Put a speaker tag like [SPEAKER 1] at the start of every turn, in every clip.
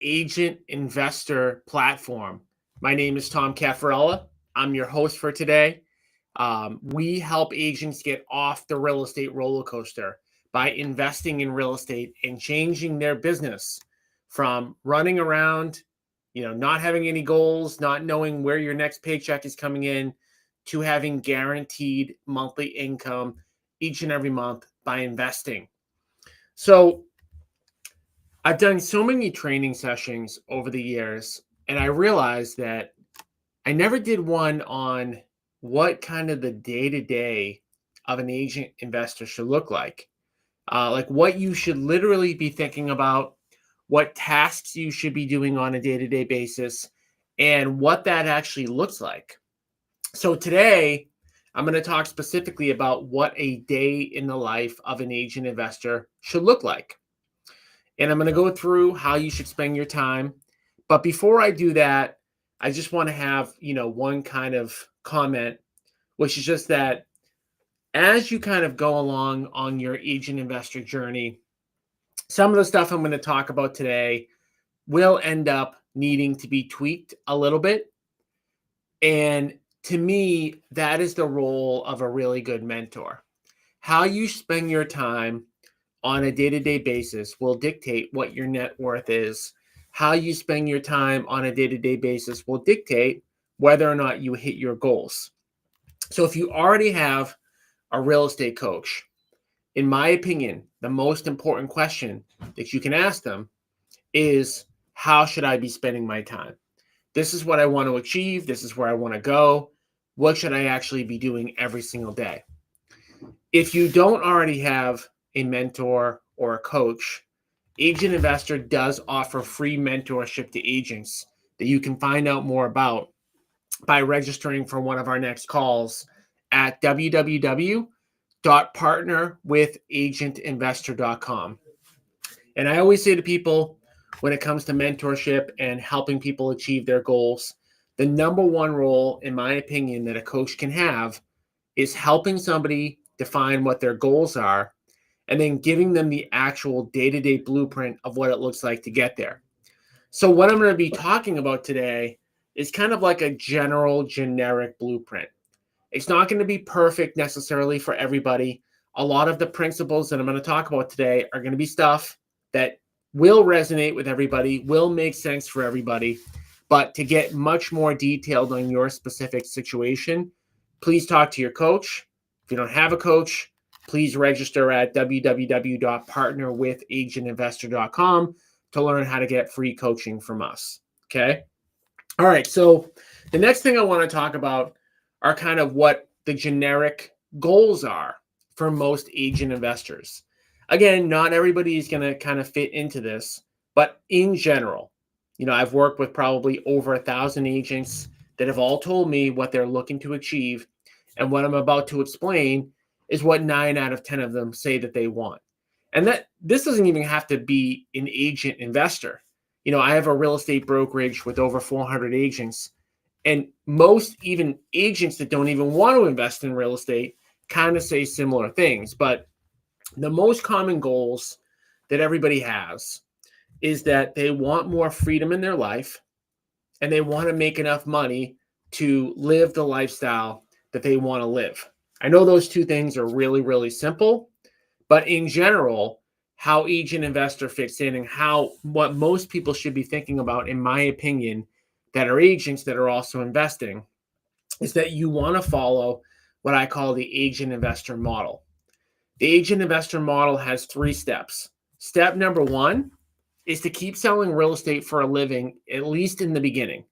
[SPEAKER 1] agent investor platform. My name is Tom Caffarella. I'm your host for today. We help agents get off the real estate roller coaster by investing in real estate and changing their business from running around, not having any goals, not knowing where your next paycheck is coming in, to having guaranteed monthly income each and every month by investing. So, I've done so many training sessions over the years, and I realized that I never did one on what kind of the day to day of an agent investor should look like what you should literally be thinking about, what tasks you should be doing on a day to day basis, and what that actually looks like. So, today, I'm going to talk specifically about what a day in the life of an agent investor should look like. And I'm going to go through how you should spend your time. But before I do that, I just want to have, one kind of comment, which is just that as you kind of go along on your agent investor journey, some of the stuff I'm going to talk about today will end up needing to be tweaked a little bit. And to me, that is the role of a really good mentor. How you spend your time on a day-to-day basis will dictate what your net worth is. How you spend your time on a day-to-day basis will dictate whether or not you hit your goals. So if you already have a real estate coach, in my opinion, the most important question that you can ask them is, how should I be spending my time? This is what I want to achieve. This is where I want to go. What should I actually be doing every single day? If you don't already have a mentor or a coach, Agent Investor does offer free mentorship to agents that you can find out more about by registering for one of our next calls at www.partnerwithagentinvestor.com. And I always say to people, when it comes to mentorship and helping people achieve their goals, the number one role, in my opinion, that a coach can have is helping somebody define what their goals are and then giving them the actual day-to-day blueprint of what it looks like to get there. So what I'm going to be talking about today is kind of like a generic blueprint. It's not going to be perfect necessarily for everybody. A lot of the principles that I'm going to talk about today are going to be stuff that will resonate with everybody, will make sense for everybody. But to get much more detailed on your specific situation, please talk to your coach. If you don't have a coach, please register at www.partnerwithagentinvestor.com to learn how to get free coaching from us. Okay. All right. So the next thing I want to talk about are kind of what the generic goals are for most agent investors. Again, not everybody is going to kind of fit into this, but in general, I've worked with probably over 1,000 agents that have all told me what they're looking to achieve. And what I'm about to explain is what 9 out of 10 of them say that they want. And that this doesn't even have to be an agent investor. I have a real estate brokerage with over 400 agents, and most even agents that don't even want to invest in real estate kind of say similar things. But the most common goals that everybody has is that they want more freedom in their life and they want to make enough money to live the lifestyle that they want to live. I know those two things are really, really simple, but in general, how agent investor fits in and what most people should be thinking about, in my opinion, that are agents that are also investing, is that you want to follow what I call the agent investor model. The agent investor model has 3 steps. Step number 1 is to keep selling real estate for a living, at least in the beginning.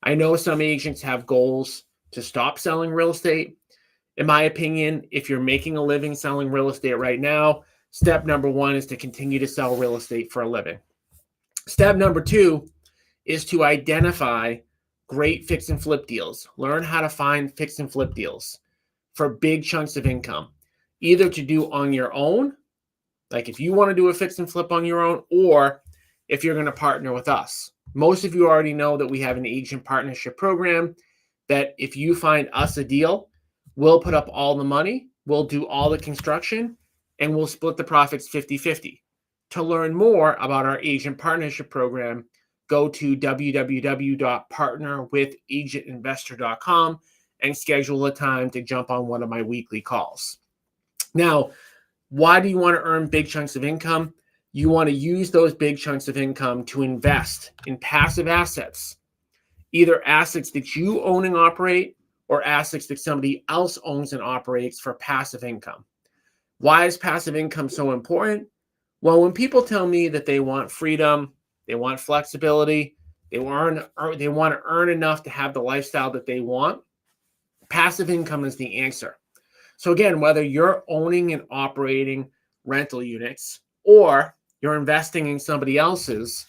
[SPEAKER 1] I know some agents have goals to stop selling real estate. In my opinion, if you're making a living selling real estate right now, step number 1 is to continue to sell real estate for a living. Step number 2 is to identify great fix and flip deals. Learn how to find fix and flip deals for big chunks of income, either to do on your own, like if you want to do a fix and flip on your own, or if you're going to partner with us. Most of you already know that we have an agent partnership program that if you find us a deal, we'll put up all the money, we'll do all the construction, and we'll split the profits 50-50. To learn more about our agent partnership program, go to www.partnerwithagentinvestor.com and schedule a time to jump on one of my weekly calls. Now, why do you want to earn big chunks of income? You want to use those big chunks of income to invest in passive assets, either assets that you own and operate or assets that somebody else owns and operates for passive income. Why is passive income so important? Well, when people tell me that they want freedom, they want flexibility, they want to earn enough to have the lifestyle that they want, passive income is the answer. So again, whether you're owning and operating rental units or you're investing in somebody else's,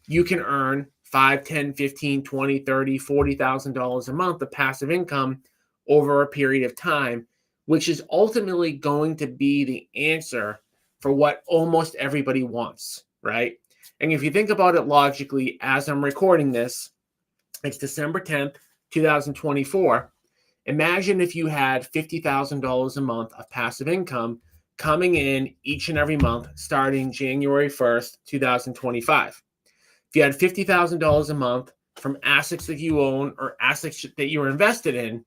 [SPEAKER 1] you can earn $5, $10, $15, $20, $30, $40,000 a month of passive income over a period of time, which is ultimately going to be the answer for what almost everybody wants, right? And if you think about it logically, as I'm recording this, it's December 10th, 2024. Imagine if you had $50,000 a month of passive income coming in each and every month starting January 1st, 2025. If you had $50,000 a month from assets that you own or assets that you're invested in,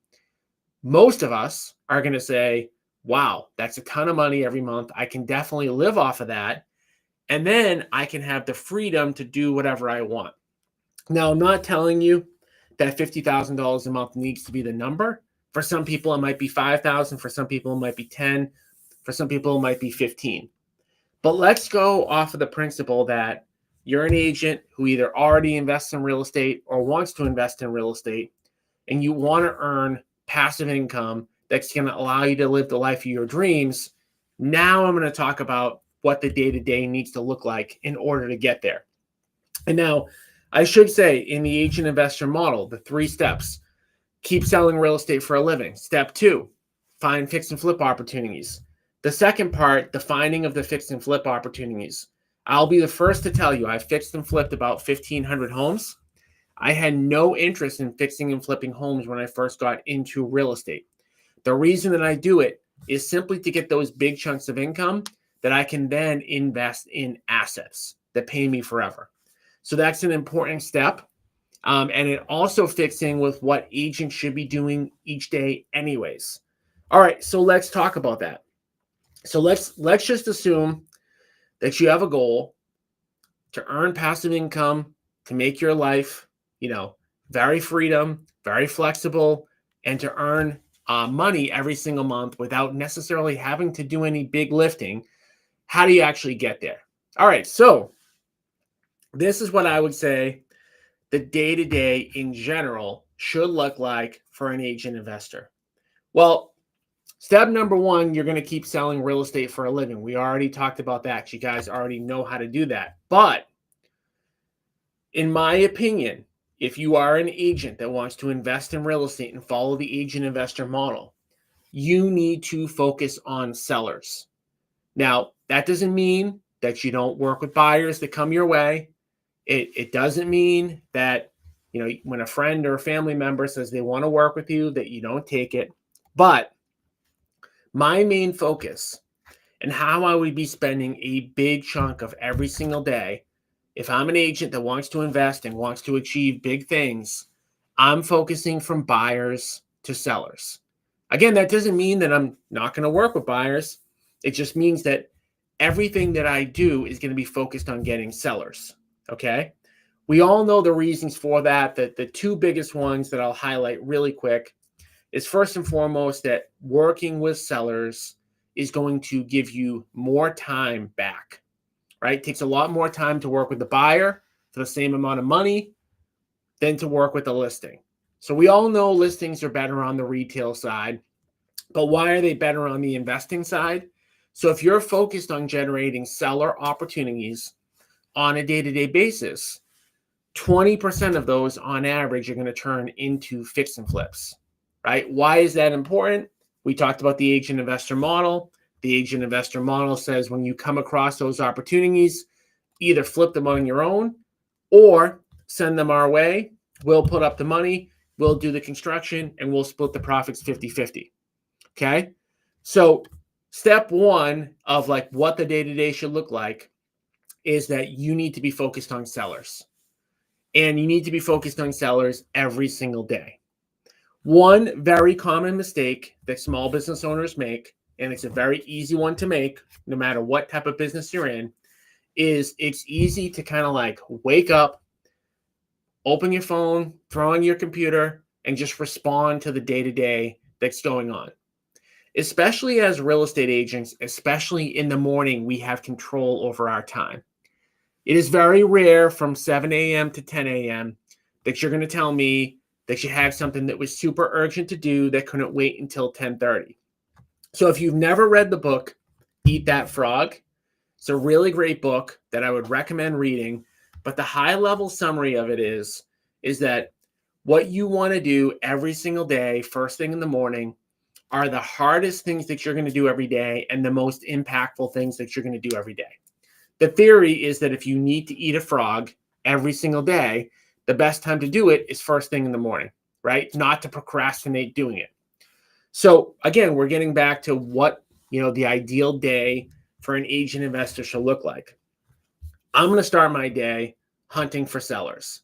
[SPEAKER 1] most of us are going to say, wow, that's a ton of money every month. I can definitely live off of that. And then I can have the freedom to do whatever I want. Now, I'm not telling you that $50,000 a month needs to be the number. For some people, it might be 5,000. For some people, it might be 10. For some people, it might be 15. But let's go off of the principle that you're an agent who either already invests in real estate or wants to invest in real estate, and you want to earn passive income that's going to allow you to live the life of your dreams. Now I'm going to talk about what the day-to-day needs to look like in order to get there. And now I should say, in the agent investor model, the 3 steps: keep selling real estate for a living. Step 2, find fix and flip opportunities. The second part, the finding of the fix and flip opportunities. I'll be the first to tell you, I fixed and flipped about 1,500 homes. I had no interest in fixing and flipping homes when I first got into real estate. The reason that I do it is simply to get those big chunks of income that I can then invest in assets that pay me forever. So that's an important step. And it also fits in with what agents should be doing each day anyways. All right, so let's talk about that. So let's just assume that you have a goal to earn passive income, to make your life, very freedom, very flexible, and to earn money every single month without necessarily having to do any big lifting. How do you actually get there? All right, so this is what I would say the day-to-day in general should look like for an agent investor. Well, step number 1, you're going to keep selling real estate for a living. We already talked about that. You guys already know how to do that. But in my opinion, if you are an agent that wants to invest in real estate and follow the agent investor model, you need to focus on sellers. Now, that doesn't mean that you don't work with buyers that come your way. It doesn't mean that, when a friend or a family member says they want to work with you, that you don't take it. But my main focus and how I would be spending a big chunk of every single day, if I'm an agent that wants to invest and wants to achieve big things, I'm focusing from buyers to sellers. Again, that doesn't mean that I'm not going to work with buyers. It just means that everything that I do is going to be focused on getting sellers. Okay? We all know the reasons for that. The 2 biggest ones that I'll highlight really quick is, first and foremost, that working with sellers is going to give you more time back, right? It takes a lot more time to work with the buyer for the same amount of money than to work with the listing. So we all know listings are better on the retail side, but why are they better on the investing side? So if you're focused on generating seller opportunities on a day-to-day basis, 20% of those on average are going to turn into fix and flips, right? Why is that important? We talked about the agent investor model. The agent investor model says when you come across those opportunities, either flip them on your own or send them our way. We'll put up the money, we'll do the construction, and we'll split the profits 50-50. Okay? So step 1 of what the day-to-day should look like is that you need to be focused on sellers. and you need to be focused on sellers every single day. One very common mistake that small business owners make, and it's a very easy one to make no matter what type of business you're in, is it's easy to kind of like wake up, open your phone, throw on your computer, and just respond to the day-to-day that's going on. Especially as real estate agents, especially in the morning, we have control over our time. It is very rare from 7 a.m. to 10 a.m. that you're going to tell me that you had something that was super urgent to do that couldn't wait until 10:30. So if you've never read the book, Eat That Frog, it's a really great book that I would recommend reading. But the high-level summary of it is that what you want to do every single day, first thing in the morning, are the hardest things that you're going to do every day and the most impactful things that you're going to do every day. The theory is that if you need to eat a frog every single day, the best time to do it is first thing in the morning, right? Not to procrastinate doing it. So again, we're getting back to what, the ideal day for an agent investor should look like. I'm going to start my day hunting for sellers.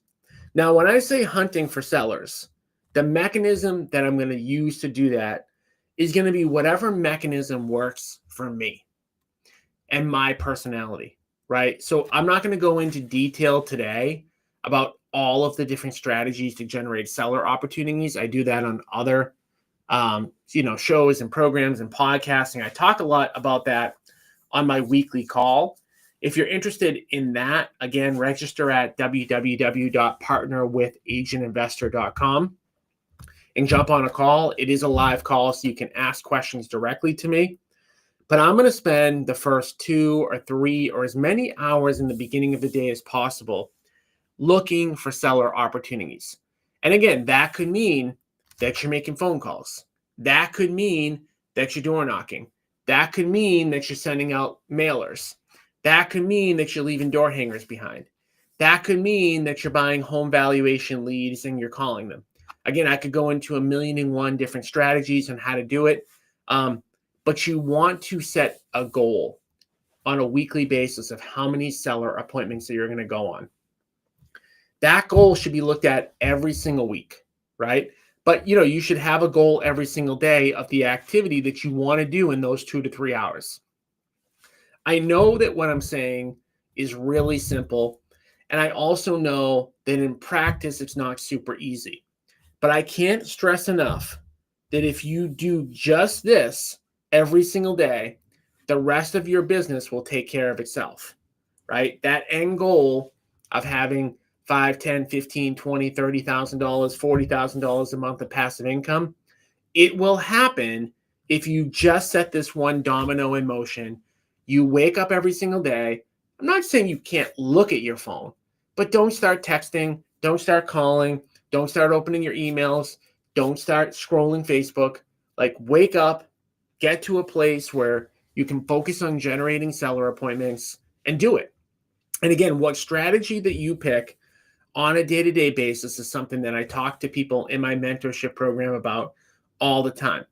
[SPEAKER 1] Now, when I say hunting for sellers, the mechanism that I'm going to use to do that is going to be whatever mechanism works for me and my personality, right? So I'm not going to go into detail today about all of the different strategies to generate seller opportunities. I do that on other, shows and programs and podcasting. I talk a lot about that on my weekly call. If you're interested in that, again, register at www.partnerwithagentinvestor.com and jump on a call. It is a live call, so you can ask questions directly to me. But I'm going to spend the first 2 or 3 or as many hours in the beginning of the day as possible looking for seller opportunities. And again, that could mean that you're making phone calls. That could mean that you're door knocking. That could mean that you're sending out mailers. That could mean that you're leaving door hangers behind. That could mean that you're buying home valuation leads and you're calling them. Again, I could go into 1,000,001 different strategies on how to do it. But you want to set a goal on a weekly basis of how many seller appointments that you're going to go on. That goal should be looked at every single week, right? But you should have a goal every single day of the activity that you want to do in those 2 to 3 hours. I know that what I'm saying is really simple, and I also know that in practice it's not super easy. But I can't stress enough that if you do just this every single day, the rest of your business will take care of itself, right? That end goal of having $5, $10, $15, $20, $30,000, $40,000 a month of passive income, it will happen if you just set this one domino in motion. You wake up every single day. I'm not saying you can't look at your phone, but don't start texting, don't start calling, don't start opening your emails, don't start scrolling Facebook. Like, wake up, get to a place where you can focus on generating seller appointments and do it. And again, what strategy that you pick on a day-to-day basis is something that I talk to people in my mentorship program about all the time.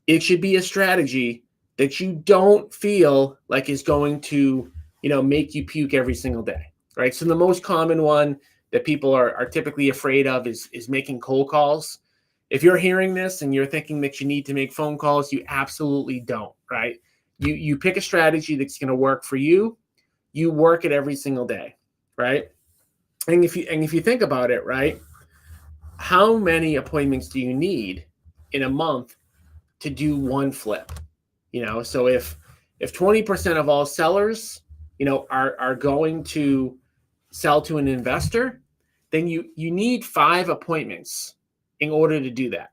[SPEAKER 1] It should be a strategy that you don't feel like is going to, make you puke every single day, right? So the most common one that people are typically afraid of is making cold calls. If you're hearing this and you're thinking that you need to make phone calls, you absolutely don't, right? You pick a strategy that's going to work for you. You work it every single day, right? And if you think about it, right, how many appointments do you need in a month to do one flip? So if 20% of all sellers, are going to sell to an investor, then you need 5 appointments in order to do that,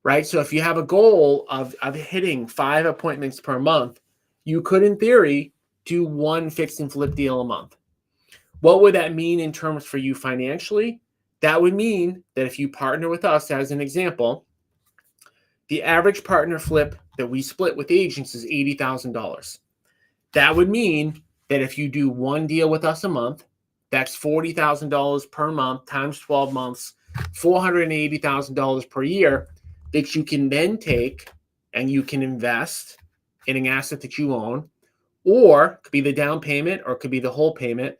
[SPEAKER 1] right? So if you have a goal of hitting 5 appointments per month, you could, in theory, do 1 fix and flip deal a month. What would that mean in terms for you financially? That would mean that if you partner with us, as an example, the average partner flip that we split with agents is $80,000. That would mean that if you do 1 deal with us a month, that's $40,000 per month times 12 months, $480,000 per year that you can then take and you can invest in an asset that you own, or it could be the down payment or it could be the whole payment,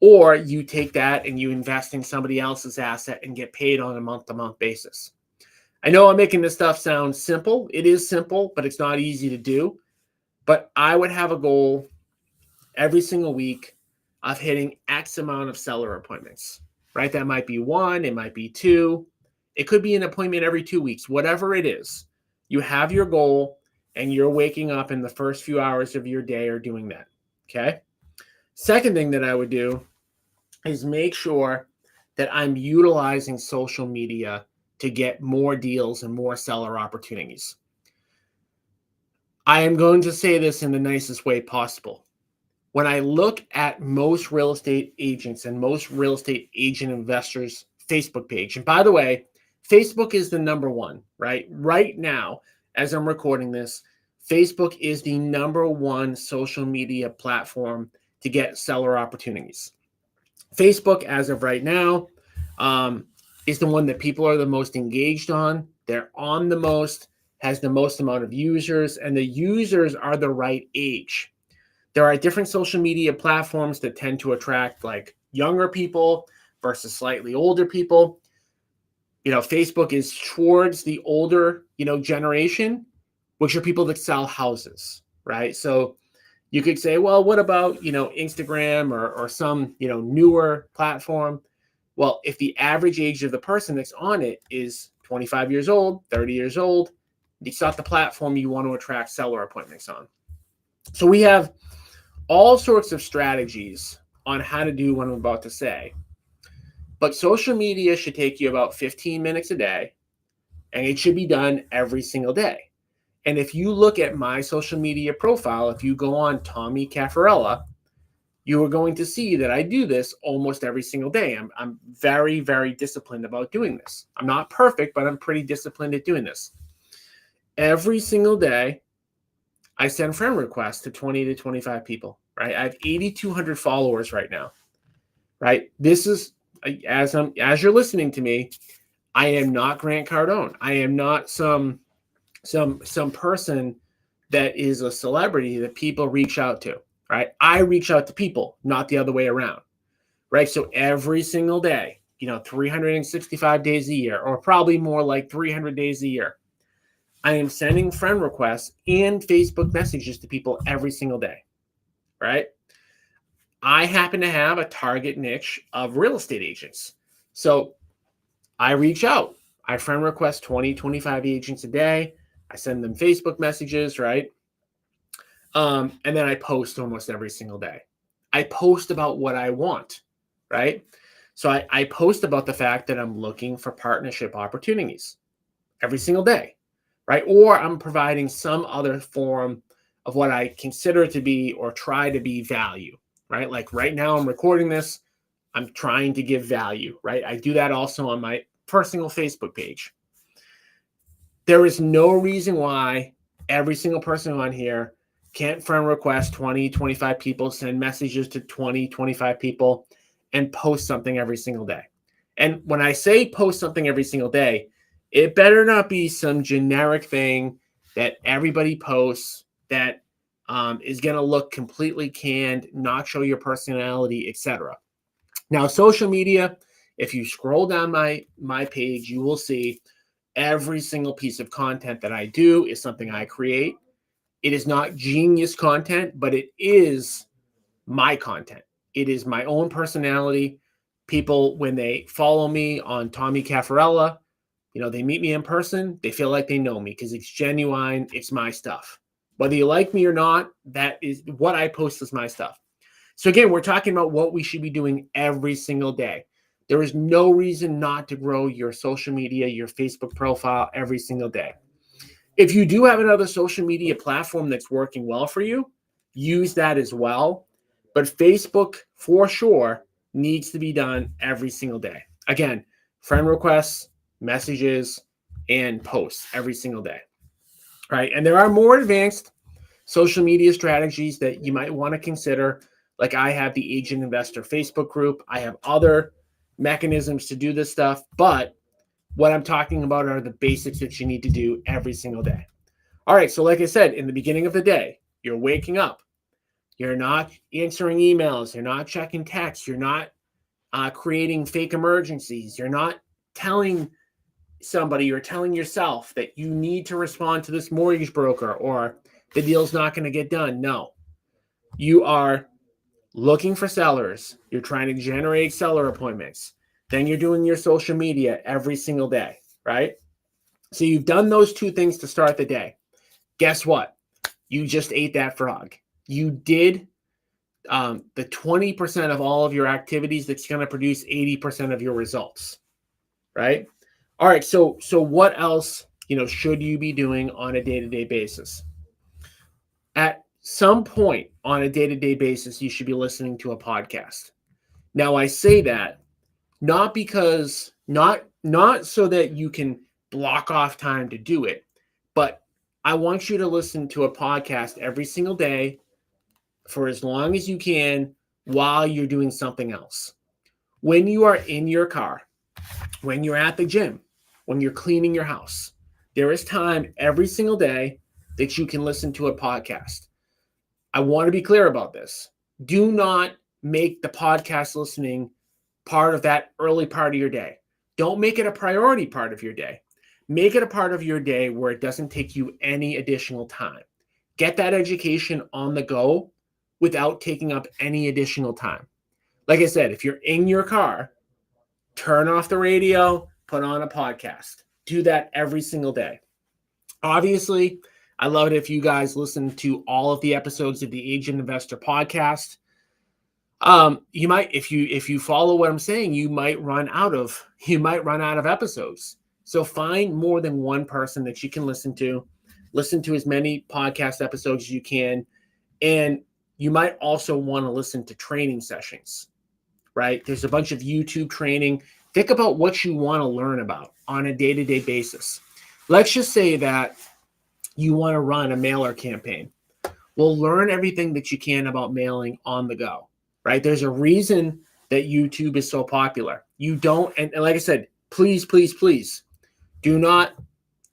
[SPEAKER 1] or you take that and you invest in somebody else's asset and get paid on a month-to-month basis. I know I'm making this stuff sound simple. It is simple, but it's not easy to do. But I would have a goal every single week of hitting X amount of seller appointments, right? That might be one, it might be two. It could be an appointment every 2 weeks, whatever it is. You have your goal and you're waking up in the first few hours of your day or doing that, okay? Second thing that I would do is make sure that I'm utilizing social media to get more deals and more seller opportunities. I am going to say this in the nicest way possible. When I look at most real estate agents and most real estate agent investors' Facebook page, and by the way, Facebook is the number one, right? Right now, as I'm recording this, Facebook is the number one social media platform to get seller opportunities. Facebook, as of right now, is the one that people are the most engaged on. They're on the most, has the most amount of users, and the users are the right age. There are different social media platforms that tend to attract like younger people versus slightly older people. Facebook is towards the older, generation, which are people that sell houses, right? So you could say, well, what about, Instagram or some, newer platform? Well, if the average age of the person that's on it is 25 years old, 30 years old, it's not the platform you want to attract seller appointments on. So we have all sorts of strategies on how to do what I'm about to say. But social media should take you about 15 minutes a day, and it should be done every single day. And if you look at my social media profile, if you go on Tommy Caffarella, you are going to see that I do this almost every single day. I'm very, very disciplined about doing this. I'm not perfect, but I'm pretty disciplined at doing this. Every single day, I send friend requests to 20 to 25 people, right? I have 8,200 followers right now, right? This is, as you're listening to me, I am not Grant Cardone. I am not some person that is a celebrity that people reach out to, right? I reach out to people, not the other way around, right? So every single day, 365 days a year, or probably more like 300 days a year, I am sending friend requests and Facebook messages to people every single day, right? I happen to have a target niche of real estate agents. So I reach out. I friend request 20, 25 agents a day. I send them Facebook messages, right? And then I post almost every single day. I post about what I want, right? So I post about the fact that I'm looking for partnership opportunities every single day, right? Or I'm providing some other form of what I consider to be or try to be value, right? Like right now I'm recording this, I'm trying to give value, right? I do that also on my personal Facebook page. There is no reason why every single person on here can't friend request 20, 25 people, send messages to 20, 25 people, and post something every single day. And when I say post something every single day, it better not be some generic thing that everybody posts that is going to look completely canned, not show your personality, etc. Now, social media, if you scroll down my page, you will see every single piece of content that I do is something I create. It is not genius content, but it is my content. It is my own personality. People, when they follow me on Tommy Caffarella, they meet me in person, they feel like they know me because it's genuine. It's my stuff. Whether you like me or not, that is what I post is my stuff. So again, we're talking about what we should be doing every single day. There is no reason not to grow your social media, your Facebook profile every single day. If you do have another social media platform that's working well for you, use that as well. But Facebook, for sure, needs to be done every single day. Again, friend requests, messages, and posts every single day. Right? And there are more advanced social media strategies that you might want to consider. Like I have the Agent Investor Facebook group. I have other mechanisms to do this stuff, but what I'm talking about are the basics that you need to do every single day. All right, so like I said, in the beginning of the day, you're waking up. You're not answering emails. You're not checking texts. You're not creating fake emergencies. You're not telling somebody or telling yourself that you need to respond to this mortgage broker or the deal's not going to get done. No, you are looking for sellers. You're trying to generate seller appointments. Then you're doing your social media every single day, right? So you've done those two things to start the day. Guess what? You just ate that frog. You did the 20% of all of your activities that's going to produce 80% of your results, right? All right. So what else, should you be doing on a day-to-day basis? At some point on a day-to-day basis, you should be listening to a podcast. Now, I say that not so that you can block off time to do it, but I want you to listen to a podcast every single day for as long as you can while you're doing something else. When you are in your car, when you're at the gym, when you're cleaning your house, there is time every single day that you can listen to a podcast. I want to be clear about this. Do not make the podcast listening part of that early part of your day. Don't make it a priority part of your day. Make it a part of your day where it doesn't take you any additional time. Get that education on the go without taking up any additional time. Like I said, if you're in your car, turn off the radio, put on a podcast. Do that every single day. Obviously, I love it if you guys listen to all of the episodes of the Agent Investor podcast. You might, if you follow what I'm saying, you might run out of episodes. So find more than one person that you can listen to as many podcast episodes as you can. And you might also want to listen to training sessions, right? There's a bunch of YouTube training. Think about what you want to learn about on a day-to-day basis. Let's just say that you want to run a mailer campaign. Well, learn everything that you can about mailing on the go, right? There's a reason that YouTube is so popular. You don't, and like I said, please, please, please do not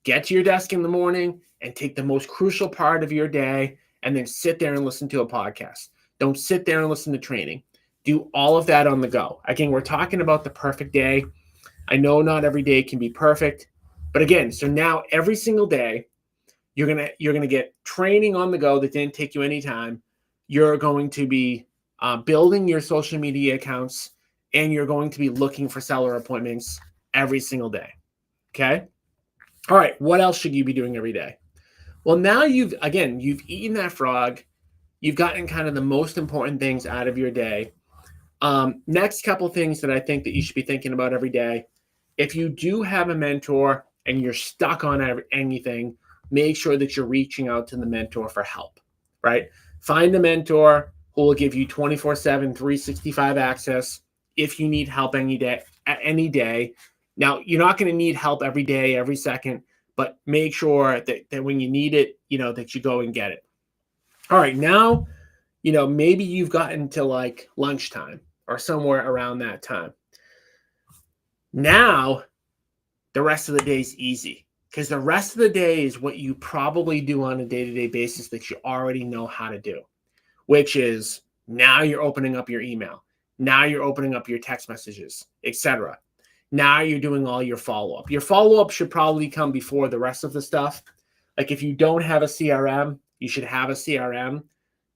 [SPEAKER 1] get to your desk in the morning and take the most crucial part of your day and then sit there and listen to a podcast. Don't sit there and listen to training. Do all of that on the go. Again, we're talking about the perfect day. I know not every day can be perfect, but again, so now every single day, you're gonna get training on the go that didn't take you any time. You're going to be building your social media accounts, and you're going to be looking for seller appointments every single day. Okay. All right. What else should you be doing every day? Well, now you've eaten that frog. You've gotten kind of the most important things out of your day. Next couple things that I think that you should be thinking about every day. If you do have a mentor and you're stuck on anything, make sure that you're reaching out to the mentor for help, right? Find a mentor who will give you 24/7, 365 access if you need help any day. Now, you're not going to need help every day, every second, but make sure that when you need it, that you go and get it. All right, now, maybe you've gotten to like lunchtime or somewhere around that time. Now, the rest of the day is easy because the rest of the day is what you probably do on a day-to-day basis that you already know how to do, which is now you're opening up your email. Now you're opening up your text messages, etc. Now you're doing all your follow-up. Your follow-up should probably come before the rest of the stuff. Like if you don't have a CRM, you should have a CRM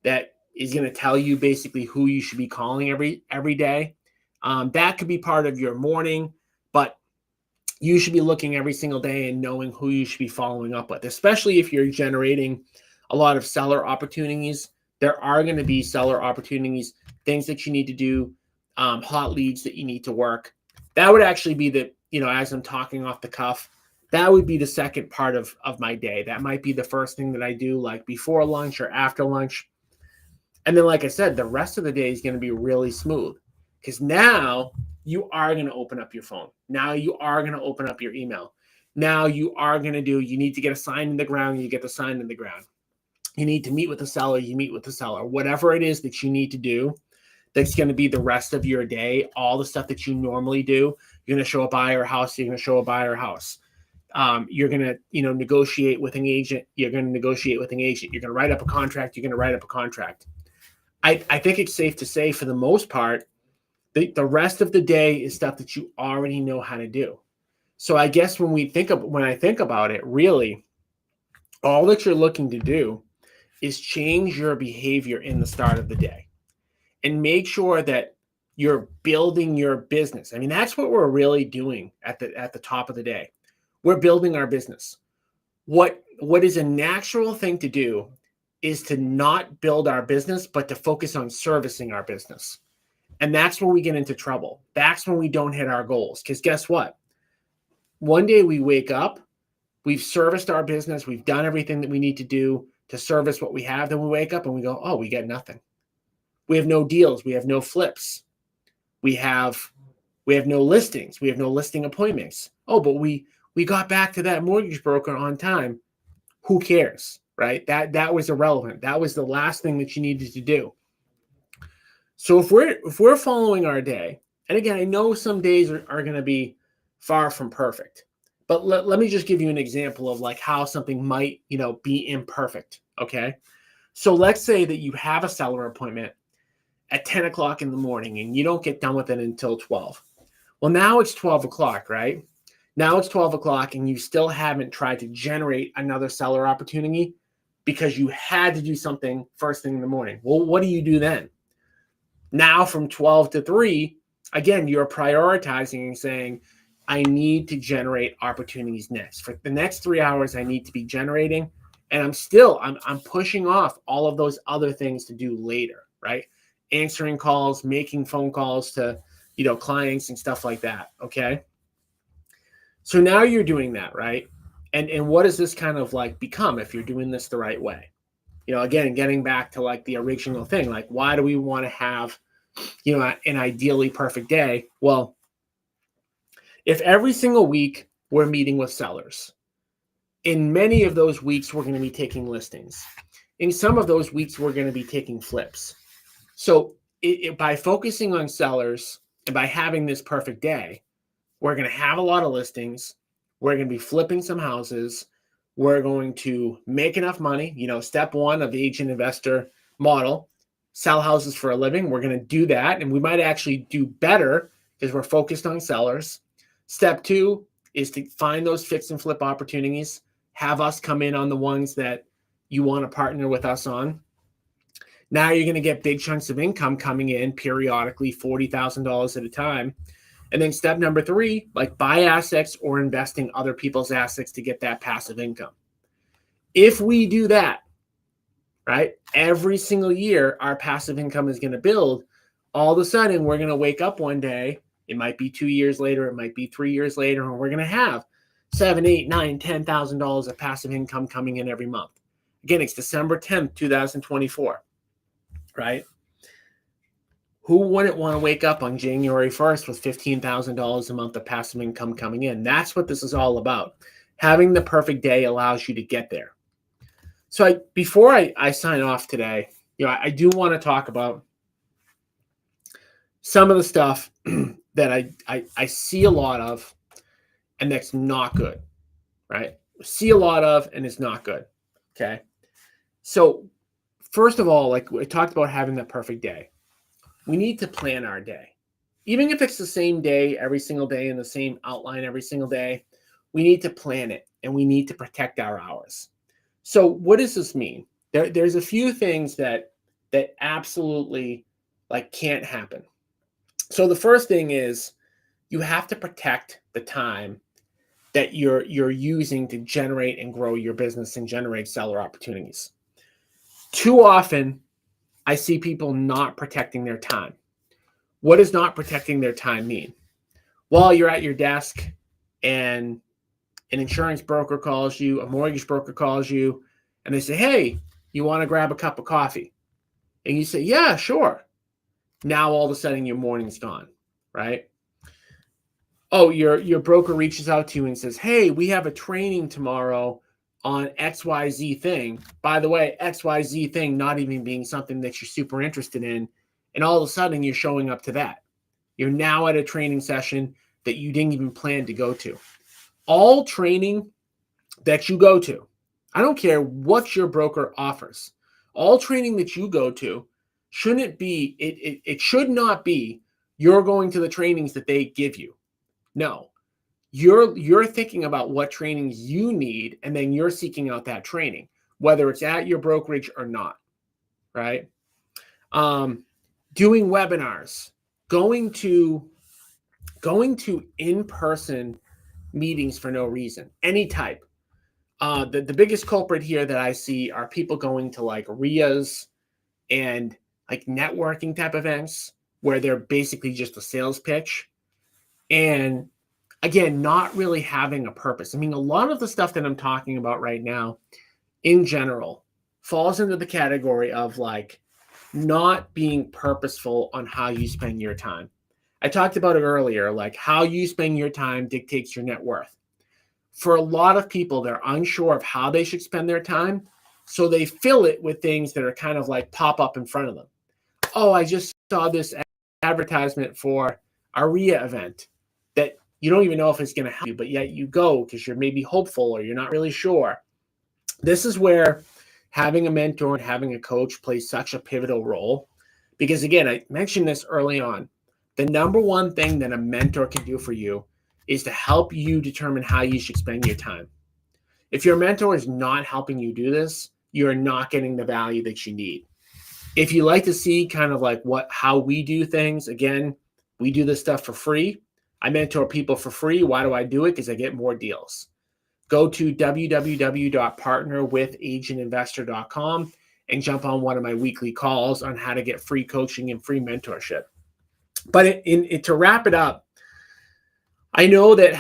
[SPEAKER 1] that is going to tell you basically who you should be calling every day. That could be part of your morning, but you should be looking every single day and knowing who you should be following up with, especially if you're generating a lot of seller opportunities. There are going to be seller opportunities, things that you need to do, hot leads that you need to work. That would actually be as I'm talking off the cuff, that would be the second part of my day. That might be the first thing that I do, like before lunch or after lunch. And then, like I said, the rest of the day is going to be really smooth because now you are going to open up your phone. Now you are going to open up your email. Now you need to get a sign in the ground. You get the sign in the ground. You need to meet with the seller. You meet with the seller. Whatever it is that you need to do, that's going to be the rest of your day. All the stuff that you normally do. You're going to show a buyer a house. You're going to show a buyer a house. You're going to, negotiate with an agent. You're going to negotiate with an agent. You're going to write up a contract. You're going to write up a contract. I think it's safe to say for the most part, the rest of the day is stuff that you already know how to do. So I guess when I think about it, really, all that you're looking to do is change your behavior in the start of the day and make sure that you're building your business. I mean, that's what we're really doing at the top of the day. We're building our business. What is a natural thing to do is to not build our business, but to focus on servicing our business. And that's where we get into trouble. That's when we don't hit our goals. Because guess what? One day we wake up, we've serviced our business, we've done everything that we need to do to service what we have. Then we wake up and we go, oh, we get nothing. We have no deals. We have no flips. We have no listings. We have no listing appointments. Oh, but we got back to that mortgage broker on time. Who cares, right? That was irrelevant. That was the last thing that you needed to do. So if we're following our day, and again, I know some days are going to be far from perfect, but let me just give you an example of like how something might, be imperfect. Okay. So let's say that you have a seller appointment at 10 o'clock in the morning and you don't get done with it until 12. Well, now it's 12 o'clock, right? Now it's 12 o'clock and you still haven't tried to generate another seller opportunity because you had to do something first thing in the morning. Well, what do you do then? Now from 12 to 3, again, you're prioritizing and saying, I need to generate opportunities next. For the next 3 hours, I need to be generating. And I'm pushing off all of those other things to do later, right? Answering calls, making phone calls to, clients and stuff like that. Okay. So now you're doing that, right? And what does this kind of like become if you're doing this the right way? Again, getting back to like the original thing, like why do we want to have, an ideally perfect day? Well, if every single week we're meeting with sellers, in many of those weeks, we're going to be taking listings. In some of those weeks, we're going to be taking flips. So by focusing on sellers and by having this perfect day, we're going to have a lot of listings. We're going to be flipping some houses. We're going to make enough money. Step one of the agent investor model, sell houses for a living. We're going to do that. And we might actually do better because we're focused on sellers. Step two is to find those fix and flip opportunities. Have us come in on the ones that you want to partner with us on. Now you're going to get big chunks of income coming in periodically, $40,000 at a time. And then step number 3, like buy assets or invest in other people's assets to get that passive income. If we do that, right, every single year, our passive income is going to build. All of a sudden, we're going to wake up one day. It might be 2 years later. It might be 3 years later. And we're going to have $7,000, $8,000, $9,000, $10,000 of passive income coming in every month. Again, it's December 10th, 2024, right? Who wouldn't want to wake up on January 1st with $15,000 a month of passive income coming in? That's what this is all about. Having the perfect day allows you to get there. So before I sign off today, I do want to talk about some of the stuff that I see a lot of and that's not good, right? See a lot of and it's not good, okay? So first of all, like we talked about having the perfect day. We need to plan our day. Even if it's the same day every single day and the same outline every single day, we need to plan it and we need to protect our hours. So what does this mean? There's a few things that absolutely like can't happen. So the first thing is you have to protect the time that you're using to generate and grow your business and generate seller opportunities. Too often, I see people not protecting their time. What does not protecting their time mean? Well, you're at your desk and an insurance broker calls you, a mortgage broker calls you, and they say, hey, you want to grab a cup of coffee? And you say, yeah, sure. Now all of a sudden your morning's gone, right? Oh, your broker reaches out to you and says, hey, we have a training tomorrow on XYZ thing. By the way, XYZ thing not even being something that you're super interested in. And all of a sudden you're showing up to that. You're now at a training session that you didn't even plan to go to. All training that you go to, I don't care what your broker offers, all training that you go to shouldn't be, it should not be you're going to the trainings that they give you. No, you're thinking about what trainings you need, and then you're seeking out that training, whether it's at your brokerage or not, right? Doing webinars, going to in-person meetings for no reason, any type. The biggest culprit here that I see are people going to like RIAs and like networking type events where they're basically just a sales pitch. And again, not really having a purpose. I mean, a lot of the stuff that I'm talking about right now in general falls into the category of like not being purposeful on how you spend your time. I talked about it earlier, like how you spend your time dictates your net worth. For a lot of people, they're unsure of how they should spend their time, so they fill it with things that are kind of like pop up in front of them. Oh, I just saw this advertisement for a RIA event that you don't even know if it's going to help you, but yet you go because you're maybe hopeful or you're not really sure. This is where having a mentor and having a coach plays such a pivotal role. Because again, I mentioned this early on. The number one thing that a mentor can do for you is to help you determine how you should spend your time. If your mentor is not helping you do this, you're not getting the value that you need. If you like to see kind of like how we do things, again, we do this stuff for free. I mentor people for free. Why do I do it? Because I get more deals. Go to www.partnerwithagentinvestor.com and jump on one of my weekly calls on how to get free coaching and free mentorship. But to wrap it up, I know that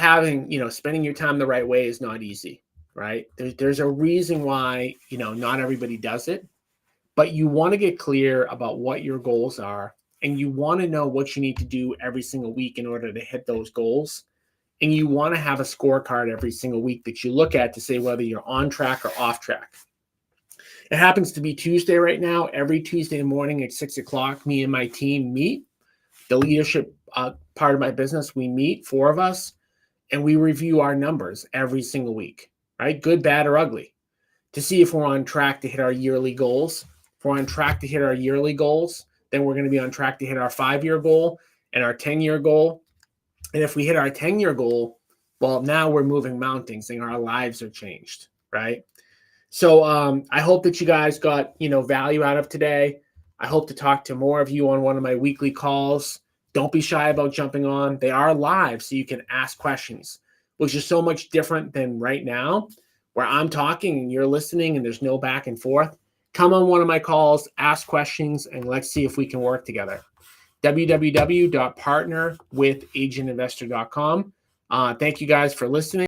[SPEAKER 1] spending your time the right way is not easy, right? There's a reason why, not everybody does it, but you want to get clear about what your goals are, and you want to know what you need to do every single week in order to hit those goals. And you want to have a scorecard every single week that you look at to say whether you're on track or off track. It happens to be Tuesday right now. Every Tuesday morning at 6 o'clock, me and my team meet. The leadership part of my business, we meet, 4 of us, and we review our numbers every single week, right? Good, bad, or ugly, to see if we're on track to hit our yearly goals. If we're on track to hit our yearly goals, then we're going to be on track to hit our 5-year goal and our 10-year goal. And if we hit our 10-year goal, well, now we're moving mountains and our lives are changed, right? So I hope that you guys got, value out of today. I hope to talk to more of you on one of my weekly calls. Don't be shy about jumping on. They are live, so you can ask questions, which is so much different than right now, where I'm talking and you're listening and there's no back and forth. Come on one of my calls, ask questions, and let's see if we can work together. www.partnerwithagentinvestor.com. Thank you guys for listening.